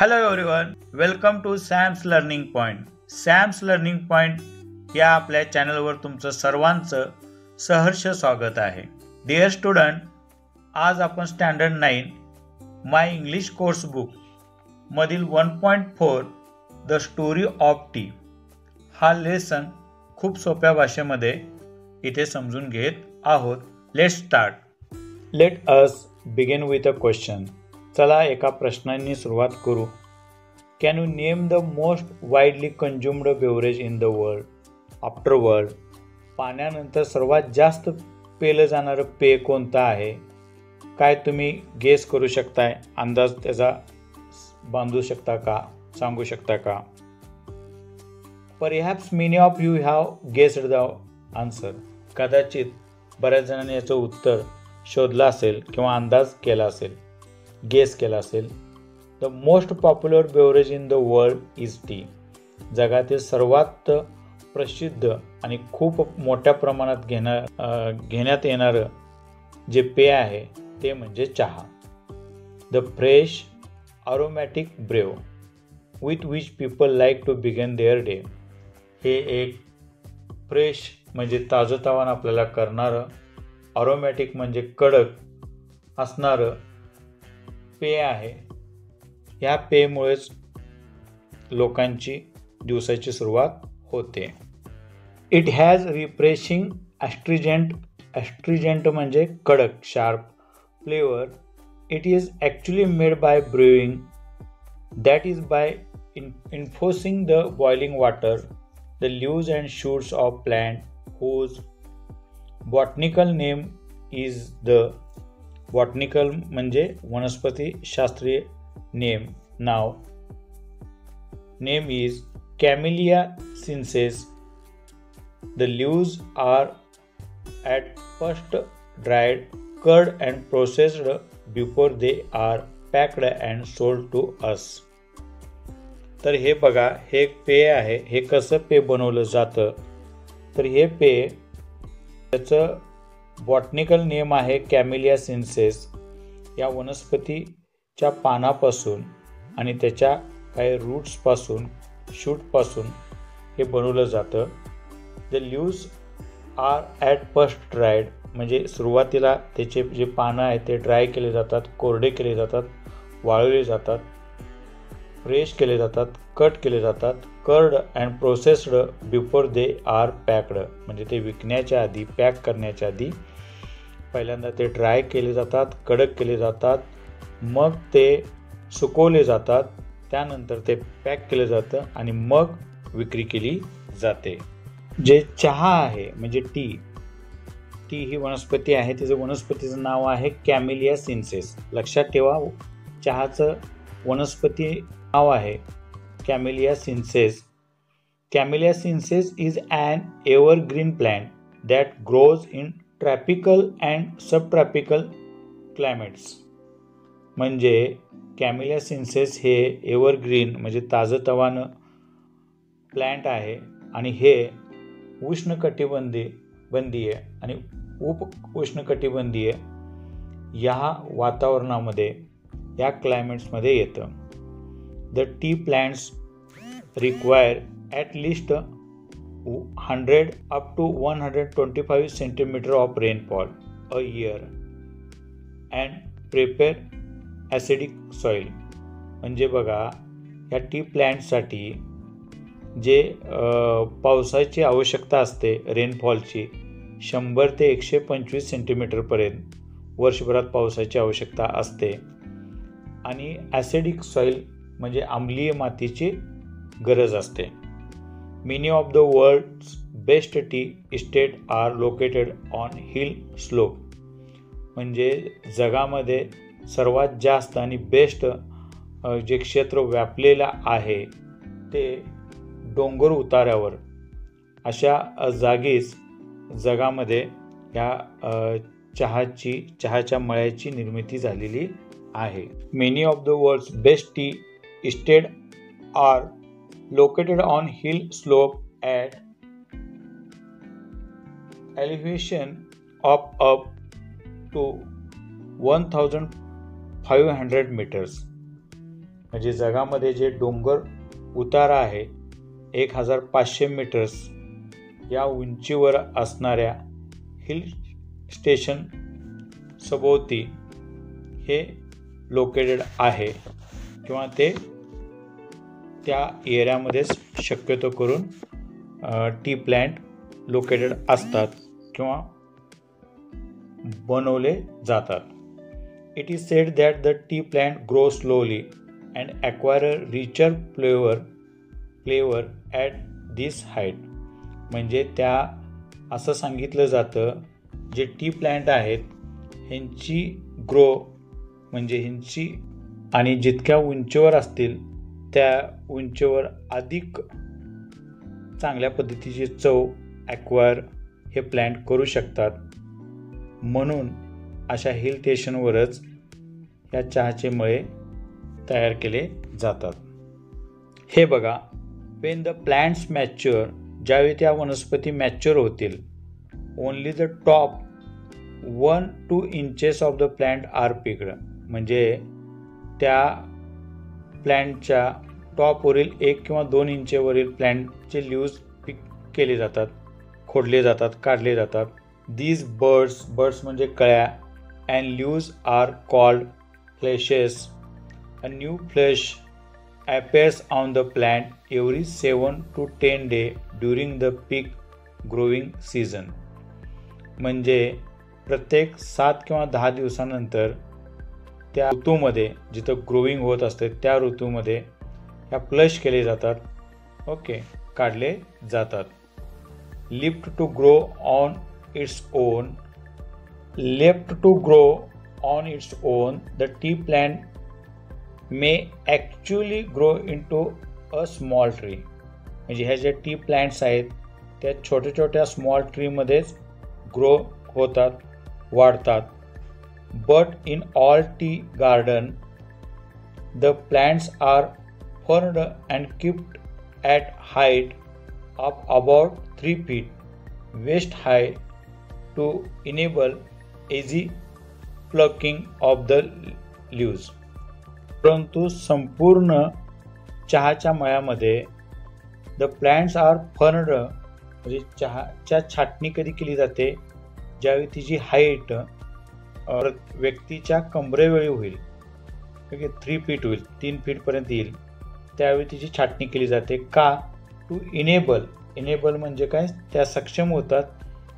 Hello everyone, welcome to Sam's learning point. Sam's learning point या आपल्या चॅनलवर तुमचं सर्वांचं सहर्ष स्वागत आहे. डिअर स्टुडंट, आज आपण standard 9 my English course book मधील 1.4 द स्टोरी ऑफ टी हा लेसन खूप सोप्या भाषेमध्ये इथे समजून घेत आहोत. Let's start. Let us begin with a question. चला एका प्रश्नांनी सुरुवात करू. Can you name the most widely consumed beverage in the world? After world, पाण्यानंतर सर्वात जास्त पेलं जाणारं पेय कोणतं आहे? काय तुम्ही गेस करू शकताय? अंदाज त्याचा बांधू शकता का? सांगू शकता का? Perhaps many of you have guessed the answer. कदाचित बऱ्याच जणांनी याचं उत्तर शोधलं असेल किंवा अंदाज केला असेल, गेस केला असेल. The most popular beverage in the world is T. जगातील सर्वात प्रसिद्ध आणि खूप मोठ्या प्रमाणात घेण्यात येणारं जे पेय आहे ते म्हणजे चहा. The fresh aromatic brew with which people like to begin their day. हे एक फ्रेश म्हणजे ताजंतवानं आपल्याला करणारं, अरोमॅटिक म्हणजे कडक असणारं पेय आहे. या पेयमुळेच लोकांची दिवसाची सुरुवात होते. इट हॅज रिफ्रेशिंग ॲस्ट्रिजंट म्हणजे कडक, sharp flavour. It is actually made by brewing, that is by infusing the boiling water the leaves and shoots of plant whose botanical name is the botanical म्हणजे वनस्पती शास्त्रीय नाव is Camellia sinensis. The leaves are at first dried, cured and processed before they are packed and sold to us. तर हे बघा, हे एक पेय आहे. हे कसं पेय बनवलं जातं? तर हे पेय, त्याचं बॉटनिकल नेम आहे कॅमेलिया सिन्सेस. या वनस्पतीच्या पानापासून आणि त्याच्या काही रूट्सपासून, शूटपासून हे बनवलं जातं. The leaves are at first dried म्हणजे सुरुवातीला त्याचे जे पानं आहेत ते ड्राय केले जातात, कोरडे केले जातात, वाळवले जातात, फ्रेश केले जातात, कट केले जातात. Curled and processed before they are packed म्हणजे ते विकण्याच्या आधी, पॅक करण्याच्या आधी पहिल्यांदा ते ड्राय केले जातात, कडक केले जातात, मग ते सुकवले जातात, त्यानंतर ते पॅक केलं जातं आणि मग विक्री केली जाते. जे चहा आहे म्हणजे टी ही वनस्पती आहे. तिचं वनस्पतीचं नाव आहे कॅमेलिया सिन्सेस. लक्षात ठेवा, चहाचं वनस्पती नाव आहे camellia सिन्सेस. Camellia sinensis is an evergreen plant that grows in tropical and subtropical climates. म्हणजे कॅमेलिया सिन्सेस हे एव्हरग्रीन म्हणजे ताजंतवानं प्लॅन्ट आहे आणि हे उष्णकटिबंधीय आणि उष्णकटिबंधीय या वातावरणामध्ये, या क्लायमेट्समध्ये येतं. The T plants require at least 100 up to 125 centimeter of rainfall a year and prepare acidic soil. म्हणजे बघा, या टी प्लॅन्टसाठी जे पावसाची आवश्यकता असते, रेनफॉलची 100 ते 125 सेंटीमीटरपर्यंत वर्षभरात पावसाची आवश्यकता असते. आणि ॲसिडिक सॉईल म्हणजे आम्लीय मातीची गरज असते. Many of the world's best tea estates are located on hill slope. म्हणजे जगामध्ये सर्वात जास्त आणि बेस्ट जे क्षेत्र व्यापलेलं आहे ते डोंगर उतारावर, अशा जागीच जगामध्ये या चहाच्या मळ्याची निर्मिती झालेली आहे. Many of the world's best tea estates are located on hill slope at elevation of up to 1500 meters. म्हणजे जगामध्ये जे डोंगर उतारा आहे 1500 मीटर्स या उंचीवर असणाऱ्या हिल स्टेशन सभोवती हे लोकेटेड आहे किंवा ते त्या एरियामध्येच शक्यतो करून टी प्लॅन्ट लोकेटेड असतात किंवा बनवले जातात. It is said that the tea plant grows slowly and acquire a richer flavor at this height. म्हणजे त्या असं सांगितलं जातं जे टी प्लॅन्ट आहेत ह्यांची ग्रो म्हणजे ह्यांची आणि जितक्या उंचीवर असतील त्या उंचीवर अधिक चांगल्या पद्धतीची चव ॲक्वायर हे प्लॅन्ट करू शकतात. म्हणून अशा हिल स्टेशनवरच या चहाचे मळे तयार केले जातात. हे बघा, वेन द प्लॅन्ट्स मॅच्युअर, ज्यावेळी त्या वनस्पती मॅच्युअर होतील, only the top 1-2 inches of the plant are picked. म्हणजे त्या प्लॅन्टच्या टॉपवरील 1 किंवा 2 इंचेवरील प्लॅन्टचे लीव्ज पिक केले जातात, खोडले जातात, काढले जातात. These birds म्हणजे कळ्या and leaves are called fleshes. A new flesh appears on the plant every 7 to 10 days during the peak growing season. म्हणजे प्रत्येक 7 किंवा 10 दिवसानंतर त्या ऋतूमध्ये जिथं ग्रोविंग होत असते त्या ऋतूमध्ये ह्या फ्लश केले जातात, ओके, काढले जातात. Left to grow on its own, the tea plant may actually grow into a small tree. म्हणजे ह्या ज्या टी प्लॅन्ट्स आहेत त्या छोट्या छोट्या स्मॉल ट्रीमध्येच ग्रो होतात, वाढतात. But in all tea garden the plants are फर्ड and kept at height of about 3 feet waist high to enable easy plucking of the leaves. परंतु संपूर्ण चहाच्या मळ्यामध्ये द प्लॅन्ट्स आर फर्ड, म्हणजे चहाच्या छाटणी कधी केली जाते ज्यावेळी तिची हाईट व्यक्तीच्या कमरेवेळी होईल, 3 feet होईल, 3 feet येईल, त्यावेळी तिची छाटणी केली जाते. का? टू इनेबल म्हणजे काय, त्या सक्षम होतात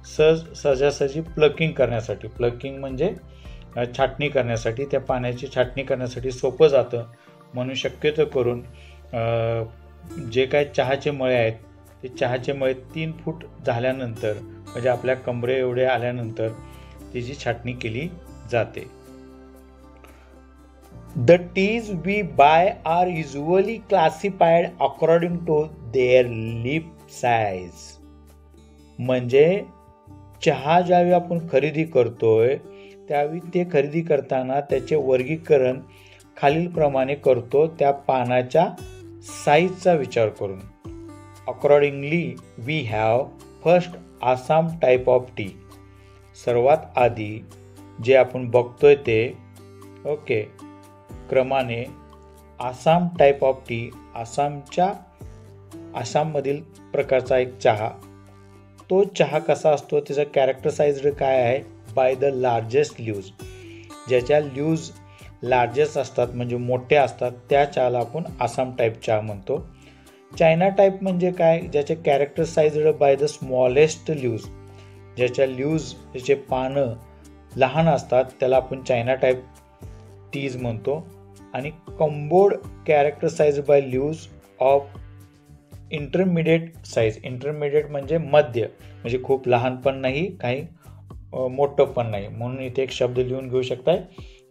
सहजासहजी प्लकिंग करण्यासाठी. प्लकिंग म्हणजे छाटणी करण्यासाठी, त्या पाण्याची छाटणी करण्यासाठी सोपं जातं. म्हणून शक्यतो करून जे काय चहाचे मळे आहेत ते चहाचे मळे 3 फूट झाल्यानंतर म्हणजे आपल्या कमरे एवढे आल्यानंतर त्याची छाटणी केली जाते. The teas we buy are usually classified according to their leaf size. म्हणजे चहा ज्यावेळी आपण खरेदी करतोय त्यावेळी ते खरेदी करताना त्याचे वर्गीकरण खालीलप्रमाणे करतो, त्या पानाच्या साईजचा विचार करून. Accordingly we have first Assam type of tea. सर्वात आधी जे आपण बघतोय ते ओके क्रमाने आसाम टाईप ऑफ टी, आसाममधील प्रकारचा एक चहा. तो चहा कसा असतो, त्याचा कॅरेक्टरसाइज्ड काय आहे, बाय द लार्जेस्ट लीव्ज. ज्याच्या लीव्ज लार्जेस्ट असतात म्हणजे मोठे असतात त्या चहाला आपण आसाम टाईप चहा म्हणतो. चायना टाईप म्हणजे काय, ज्याचे कॅरेक्टरसाइज्ड बाय द स्मॉलेस्ट लीव्ज. ज्याच्या लीव्ज ज्याचे पानं लहान असतात त्याला आपण चायना टाईप टीज म्हणतो. आणि Cambod characterise by leaves of intermediate size. Intermediate म्हणजे मध्य, म्हणजे खूप लहान पण नाही काही मोठं पण नाही, म्हणून इथे एक शब्द लिहून घेऊ शकताय,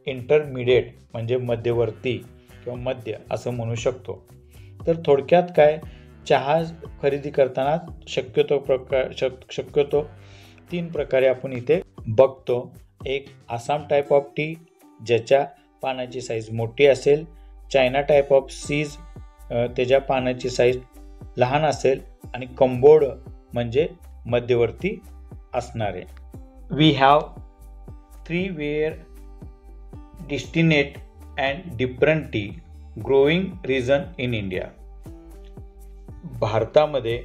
इंटरमिडिएट म्हणजे मध्यवर्ती किंवा मध्य असं म्हणू शकतो. तर थोडक्यात काय, चहा खरेदी करताना शक्यतो 3 प्रकारे आपण इथे बघतो. एक आसाम टाईप ऑफ टी ज्याच्या पानाची साईज मोठी असेल, चायना टाईप ऑफ सीज त्याच्या पानाची साईज लहान असेल, आणि कंबोड म्हणजे मध्यवर्ती असणारे. We have 3 very distinct and different tea. Growing region in India. भारतामध्ये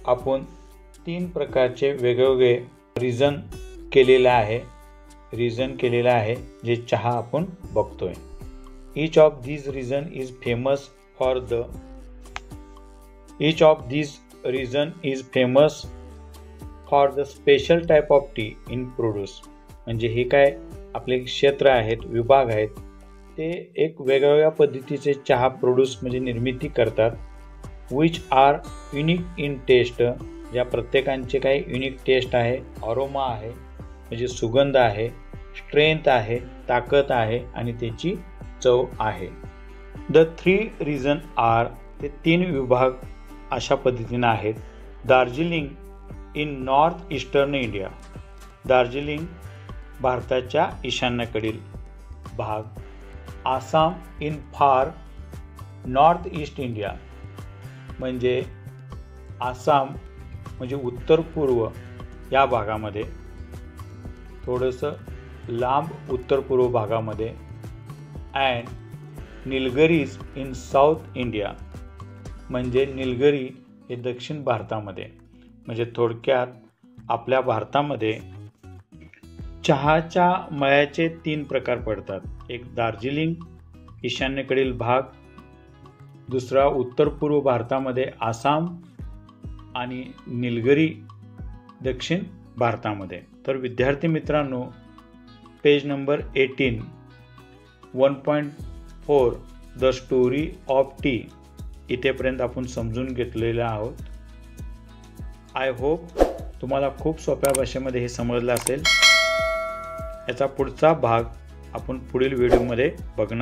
आपण 3 प्रकारचे वेगवेगळे रिजन केलेले आहे जे चहा आपण बघतोय. Each of these region is famous for the special type of tea in produce. म्हणजे हे काय आपले क्षेत्र आहेत, विभाग आहेत, ते एक वेगवेगळ्या पद्धतीचे चहा प्रोड्यूस म्हणजे निर्मिती करतात. which are unique in taste, ज्या प्रत्येकांचे काही युनिक टेस्ट आहे, अरोमा आहे म्हणजे सुगंध आहे, स्ट्रेंथ आहे ताकद आहे आणि त्याची चव आहे. द 3 रिजन आर, ते 3 विभाग अशा पद्धतीने आहेत. Darjeeling in north eastern India, Darjeeling भारताच्या ईशान्येकडील भाग. आसाम इन फार नॉर्थ ईस्ट इंडिया, म्हणजे आसाम म्हणजे उत्तर पूर्व या भागामध्ये, थोडंसं लांब उत्तर पूर्व भागामध्ये. अँड निलगिरीज इन साऊथ इंडिया, म्हणजे निलगिरी हे दक्षिण भारतामध्ये. म्हणजे थोडक्यात आपल्या भारतामध्ये चहाच्या मळ्याचे 3 प्रकार पडतात. एक दार्जिलिंग ईशान्येकडील भाग, दुसरा उत्तर पूर्व भारतामध्ये आसाम आणि निलगिरी दक्षिण भारतामध्ये. तर विद्यार्थी मित्रांनो, page number 18 1.4 the story of T इथेपर्यंत आपण समजून घेतलेलं आहोत. आय होप तुम्हाला खूप सोप्या भाषेमध्ये हे समजलं असेल. याचा पुढचा भाग आपण पुढील व्हिडिओमध्ये बघणार.